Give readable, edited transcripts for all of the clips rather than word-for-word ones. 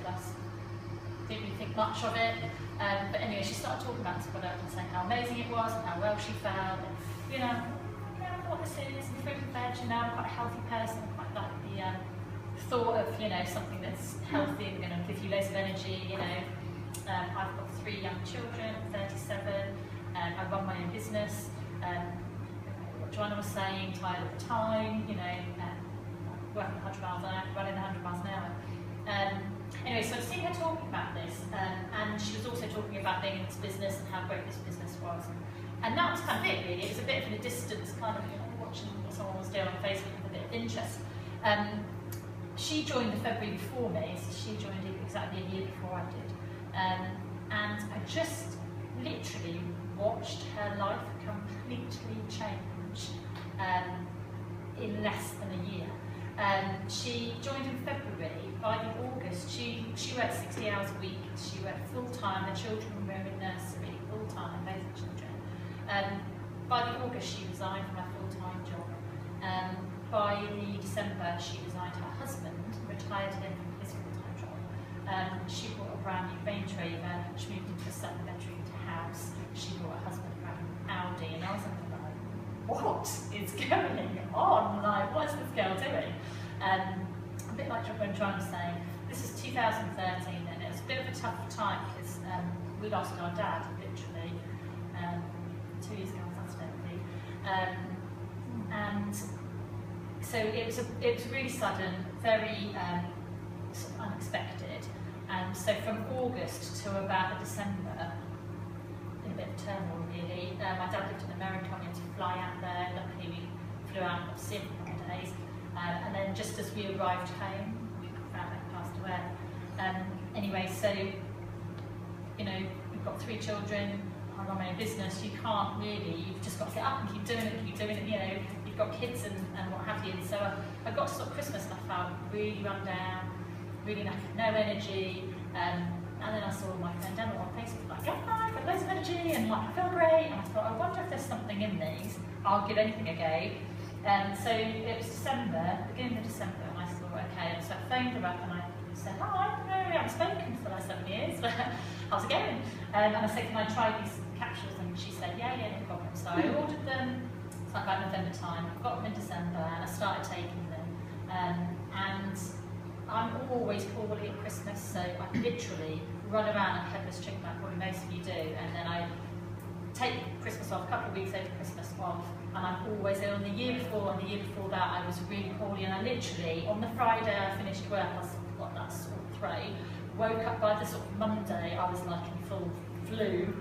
plus. Didn't really think much of it. But anyway, she started talking about this product and saying how amazing it was and how well she felt. And, you know, I know what this is, and fruit and veg, and now I'm quite a healthy person. I quite like the thought of, you know, something that's healthy and going to give you loads of energy, you know. I've got 3 young children, 37, I run my own business. What Joanna was saying, tired at the time, you know, working 100 miles an hour, running 100 miles an hour. Anyway, so I've seen her talking about this, and she was also talking about being in this business and how great this business was. And that was kind of it, really. It was a bit of a distance, kind of, you know, watching what someone was doing on Facebook with a bit of interest. She joined the February before me, so she joined exactly a year before I did. And I just literally watched her life completely change in less than a year. She joined in February. By the August, she worked 60 hours a week. She worked full-time. The children were in nursery, full-time, both the children. By the August, she resigned from her full-time job. By the December, she resigned. Her husband retired him from his full-time job. She bought a brand new Range Rover. She moved into a 7-bedroom house. She bought her husband a brand new Audi, and I was like, what is going on? Like, what is this girl doing? A bit like when John was saying, this is 2013, and it was a bit of a tough time because we lost our dad, literally, 2 years ago on Saturday, and so it was really sudden, very sort of unexpected, and so from August to about December, in a bit of turmoil really. My dad lived in America, I had to fly out there. Luckily we flew out and see him for a couple of days. And then just as we arrived home, we found out he passed away. Anyway, so, you know, we've got 3 children, I run my own business, you can't really, you've just got to get up and keep doing it, you know, you've got kids and what have you. And so I got to sort of Christmas and I felt really run down, really knackered, no energy. And then I saw my friend Emma on Facebook, like, yeah, I've got loads of energy and like, I feel great. And I thought, I wonder if there's something in these. I'll give anything a go. So it was December, beginning of December, and I thought, okay. And so I phoned her up and I said, hi, no, we haven't spoken for the last 7 years. How's it going? And I said, can I try these capsules? And she said, yeah, no problem. So I ordered them, it's like about November time. I got them in December and I started taking them. And I'm always poorly at Christmas, so I literally run around like a headless chicken, like probably most of you do, and then I take Christmas off, a couple of weeks over Christmas off, and I'm always ill. And the year before and the year before that, I was really poorly, and I literally, on the Friday I finished work, I got that sort of throat, woke up by the sort of Monday, I was like in full flu,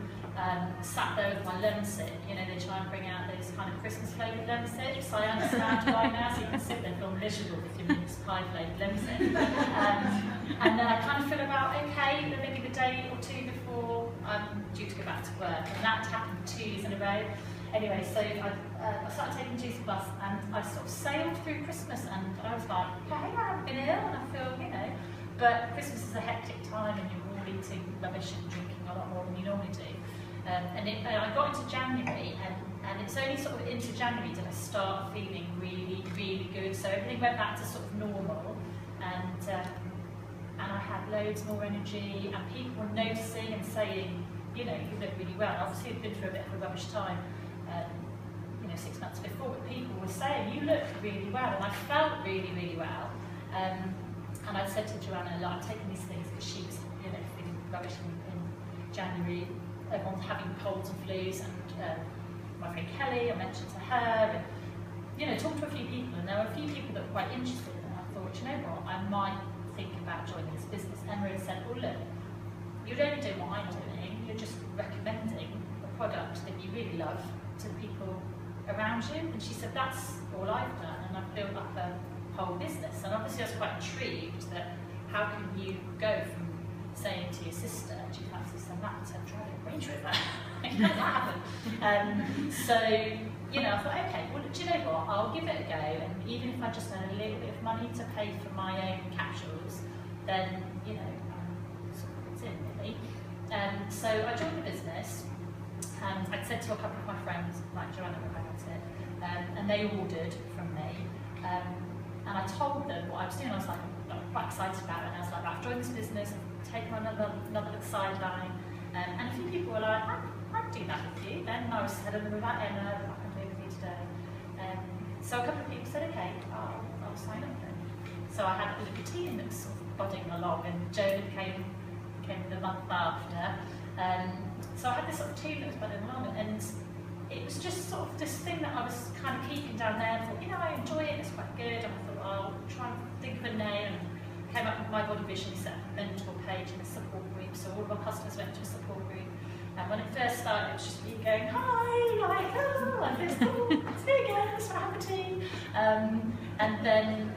sat there with my lemsip. You know, they try and bring out those kind of Christmas flavoured lemsips. I understand why now, so you can sit there and feel miserable with your mince pie flavoured lemsip. And then I kind of feel about okay, maybe the day or 2 before I'm due to go back to work, and that happened 2 years in a row. Anyway, so I started taking Juice Plus, and I sort of sailed through Christmas, and I was like, okay, I haven't been ill, and I feel, you know, but Christmas is a hectic time, and you're all eating rubbish and drinking a lot more than you normally do. I got into January, and it's only sort of into January that I start feeling really, really good. So everything went back to sort of normal, and I had loads more energy, and people were noticing and saying, you know, you look really well. Obviously, I've been through a bit of a rubbish time, you know, 6 months before, but people were saying, you look really well, and I felt really, really well. And I said to Joanna, like, I'm taking these things because she was, you know, feeling rubbish in January. Everyone's having colds and flus, and my friend Kelly, I mentioned to her, and, you know, talked to a few people, and there were a few people that were quite interested, and I thought, you know what, I might think about joining this business. Emma had said, well, look, you're only doing what I'm doing, you're just recommending a product that you really love to the people around you. And she said, that's all I've done, and I've built up a whole business. And obviously I was quite intrigued that how can you go from saying to your sister, do you fancy some that, to try to Range Rover? How does that happen? So, you know, I thought, okay, well, do you know what, I'll give it a go, and even if I just earn a little bit of money to pay for my own capsules, then, you know, sort of it's in really. So I joined the business, and I'd said to a couple of my friends, like Joanna about it, and they ordered from me, and I told them what I was doing. I was like, quite excited about it, and I was like, I've joined this business, I've taken on another little sideline, and a few people were like, I'd do that with you. Then I was telling them about Emma, what I can do with you today. So a couple of people said, okay, I'll sign up then. So I had a little team that was sort of plodding along, and Jonah came the month after. So I had this sort of team that was plodding along, and it was just sort of this thing that I was kind of keeping down there. I thought, you know, I enjoy it, it's quite good. And I thought, I'll try and think of a name. And came up with my body vision, set up a mentor page and a support group. So all of our customers went to a support group. And when it first started, it was just me going, hi, like, oh, like this, oh, it's me again, it's for have a tea. And then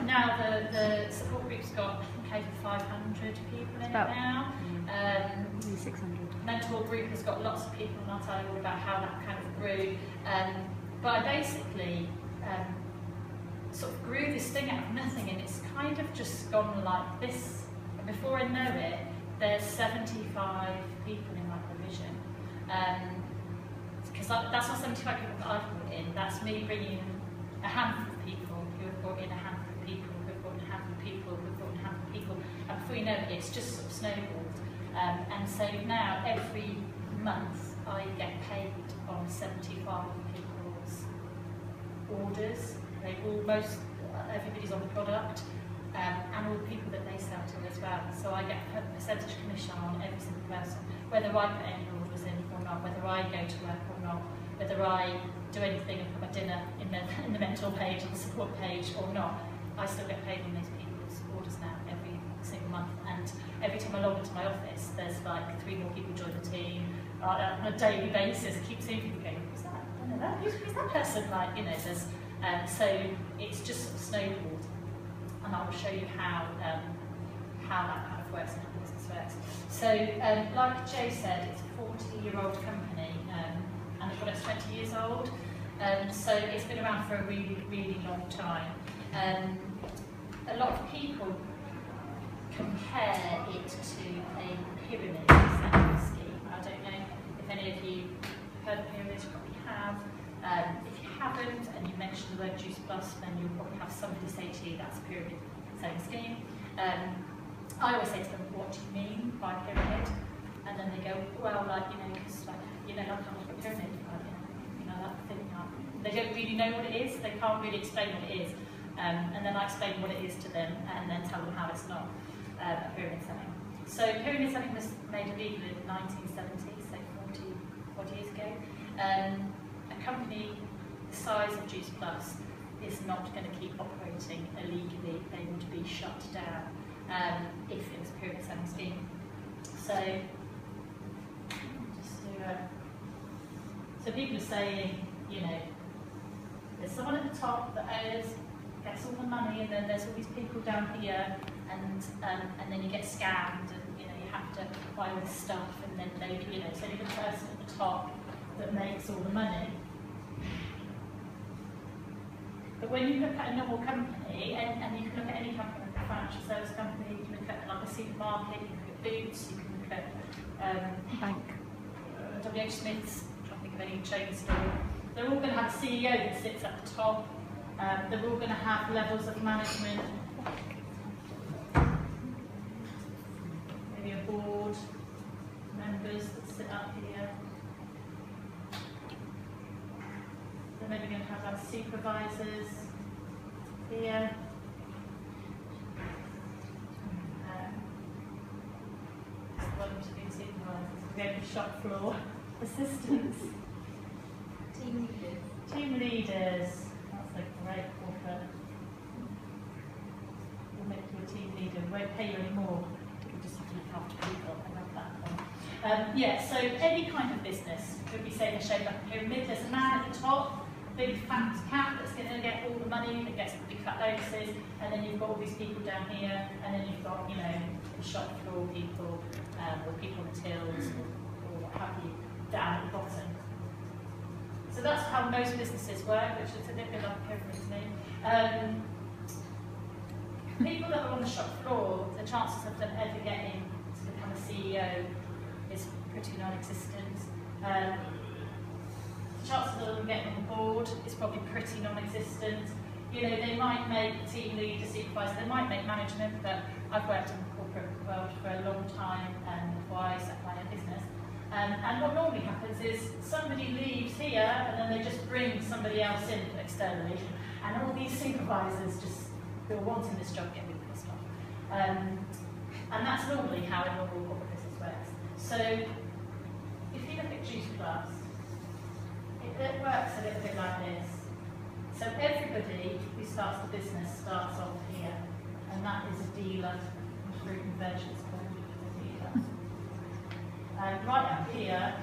now the support group's got, I think, over 500 people in it now. 600. Mentor group has got lots of people, and I'll tell you all about how that kind of grew. But I basically sort of grew this thing out of nothing, and it's kind of just gone like this. And before I know it, there's 75 people in my provision. Because that's not 75 people that I've brought in, that's me bringing a handful of people who have brought in a handful of people, who have brought in a handful of people, who have brought in a handful of people. And before you know it, it's just sort of snowballed. And so now, every month, I get paid on 75 people's orders. Everybody's on the product, and all the people that they sell to as well. So I get a percentage commission on every single person, whether I put any orders in or not, whether I go to work or not, whether I do anything and put my dinner in the mentor page or the support page or not. I still get paid on those people's orders now every single month. And every time I log into my office, there's like 3 more people join the team on a daily basis. I keep seeing people going, who's that? I don't know that. Who's that person? Like, you know, there's so it's just sort of snowballed, and I will show you how that kind of works and how the business works. So, like Joe said, it's a 40-year-old company, and the product's 20 years old. So it's been around for a really, really long time. A lot of people compare it to a pyramid scheme. I don't know if any of you heard of pyramids, you probably have. If you haven't, and you mention the word Juice Plus, then you'll probably have somebody say to you that's a pyramid selling scheme. I always say to them, what do you mean by pyramid? And then they go, well, like, you know, because, like, you know, like a pyramid, like, you know, that thing. They don't really know what it is, they can't really explain what it is. And then I explain what it is to them, and then tell them how it's not pyramid selling. So pyramid selling was made illegal in 1970, so 40 odd years ago. A company the size of Juice Plus is not going to keep operating illegally. They would be shut down if it was a pyramid selling scheme. So, so people are saying, you know, there's someone at the top that gets all the money, and then there's all these people down here, and then you get scammed, and you know you have to buy all this stuff, and then they, you know, it's only the person at the top that makes all the money. But when you look at a normal company, and you can look at any company, like a financial service company, you can look at like a supermarket, you can look at Boots, you can look at bank, WH Smith's, I'm trying to think of any chain store. They're all going to have a CEO that sits at the top. They're all going to have levels of management. Maybe a board, members that sit up here. They're maybe going to have like supervisors here. We have shop floor assistants. Team leaders. Team leaders. That's a great corporate. We'll make you a team leader. We won't pay you any more. We'll just have to look after people. I love that one. Yeah, so any kind of business could be saying a shape like a pyramid. There's a man at the top, big fat cat that's going to get all the money, that gets the big fat bonuses, and then you've got all these people down here, and then you've got, you know, the shop floor people, or people on the tills, or what have you, down at the bottom. So that's how most businesses work, which is a little bit like a pyramid to me. People that are on the shop floor, the chances of them ever getting to become a CEO is pretty non-existent. The chances of them getting on the board is probably pretty non-existent. You know, they might make team leader, supervisor, they might make management, but I've worked in the corporate world for a long time before I set my own business. And what normally happens is somebody leaves here and then they just bring somebody else in externally, and all these supervisors just who are wanting this job get really pissed off. And that's normally how a normal corporate business works. So if you look at Juice Plus, it works a little bit like this. So everybody who starts the business starts off here, and that is a dealer. Fruit and veg is called a dealer. Right up here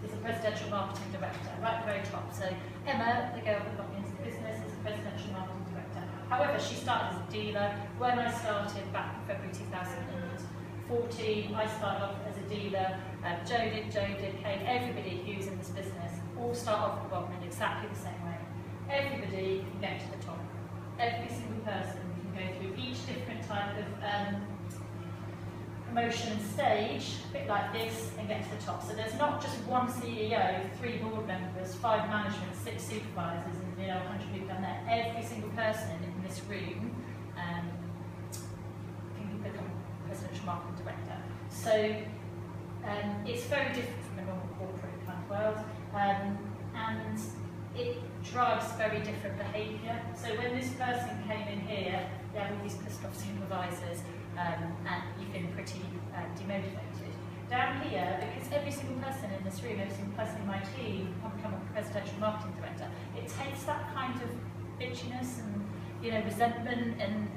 is a presidential marketing director, right at the very top. So Emma, the girl who got me into the business, is a presidential marketing director. However, she started as a dealer. When I started back in February 2014, I started off as a dealer. Joe did, Kate, everybody who's in this business all start off at the bottom in exactly the same way. Everybody can get to the top. Every single person can go through each different type of promotion stage, a bit like this, and get to the top. So there's not just one CEO, 3 board members, 5 management, 6 supervisors, and 100 people down there. Every single person in this room can become presidential marketing director. So it's very different from a normal corporate kind of world, and it drives very different behaviour. So when this person came in here, they had all these pissed off supervisors, and you feel pretty demotivated. Down here, because every single person in this room, every single person in my team can become a presidential marketing director, it takes that kind of bitchiness and resentment and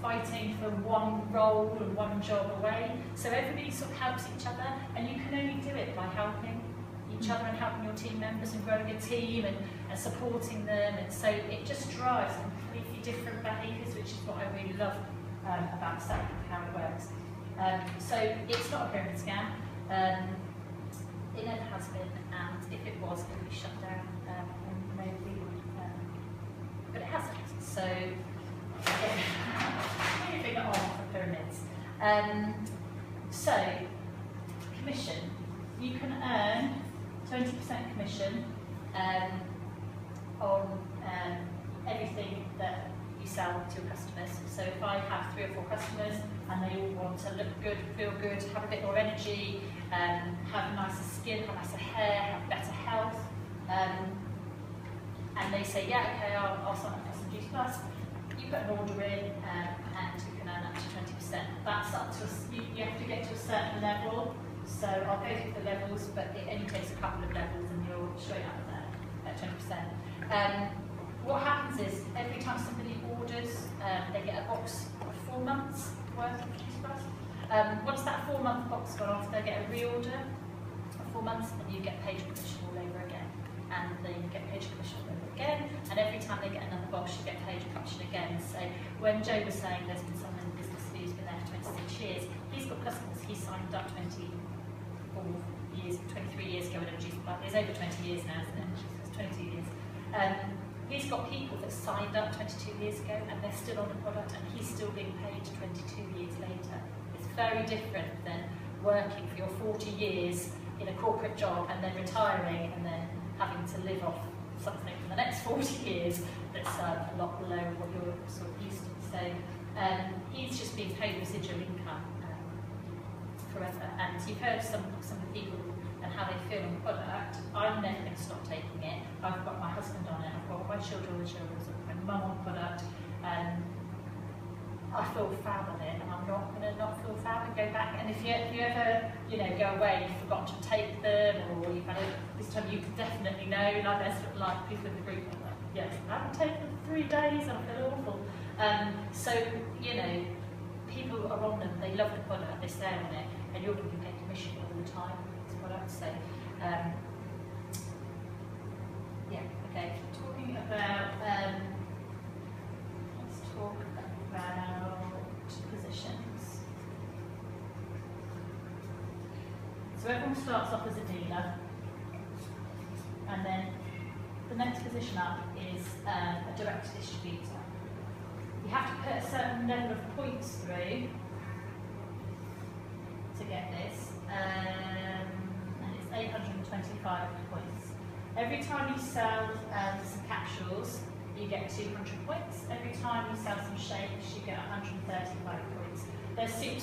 fighting for one role and one job away. So everybody sort of helps each other, and you can only do it by helping each other and helping your team members and growing a team and supporting them, and so it just drives completely different behaviours, which is what I really love about SAP and how it works. So it's not a pyramid scam. It never has been, and if it was, it would be shut down and nobody would. But it hasn't. So yeah, moving on from pyramids. So commission, you can earn 20% commission on everything that you sell to your customers. So if I have 3 or 4 customers and they all want to look good, feel good, have a bit more energy, have nicer skin, have nicer hair, have better health, and they say, yeah, okay, I'll sign up for some Juice Plus, you put an order in and you can earn up to 20%. That's up to, you have to get to a certain level. So I'll go through the levels, but it only takes a couple of levels and you're straight up there at 20%. What happens is, every time somebody orders, they get a box of 4 months worth of Juice Plus. Once that 4-month box gone off, they get a reorder of 4 months, and you get paid commission all over again. And then you get paid commission all over again, and every time they get another box, you get paid commission again. So when Joe was saying there's been someone in the business who's been there for 26 years, he's got customers he signed up 23 years ago when Juice Plus. It's over 20 years now, isn't it? It's 22 years. He's got people that signed up 22 years ago and they're still on the product, and he's still being paid 22 years later. It's very different than working for your 40 years in a corporate job and then retiring and then having to live off something for the next 40 years that's a lot below what you're sort of used to. So he's just being paid residual income forever. And you've heard some of the people and how they feel on the product. I'm never going to stop taking it. I've got my husband on it, I've got my children, my mum on the product. I feel fab on it, and I'm not going to not feel fab and go back. And if you ever go away, you've forgotten to take them, or you've had this time, you can definitely know. Like there's sort of like people in the group are like, yes, I haven't taken them for 3 days and I feel awful. So people are on them, they love the product, they stay on it, and you're going to be paid commission all the time with this product. So yeah, okay. Talking about let's talk about positions. So everyone starts off as a dealer, and then the next position up is a direct distributor. You have to put a certain level of points through to get this, and it's 825 points. Every time you sell some capsules, you get 200 points. Every time you sell some shakes, you get 135 points. There's soups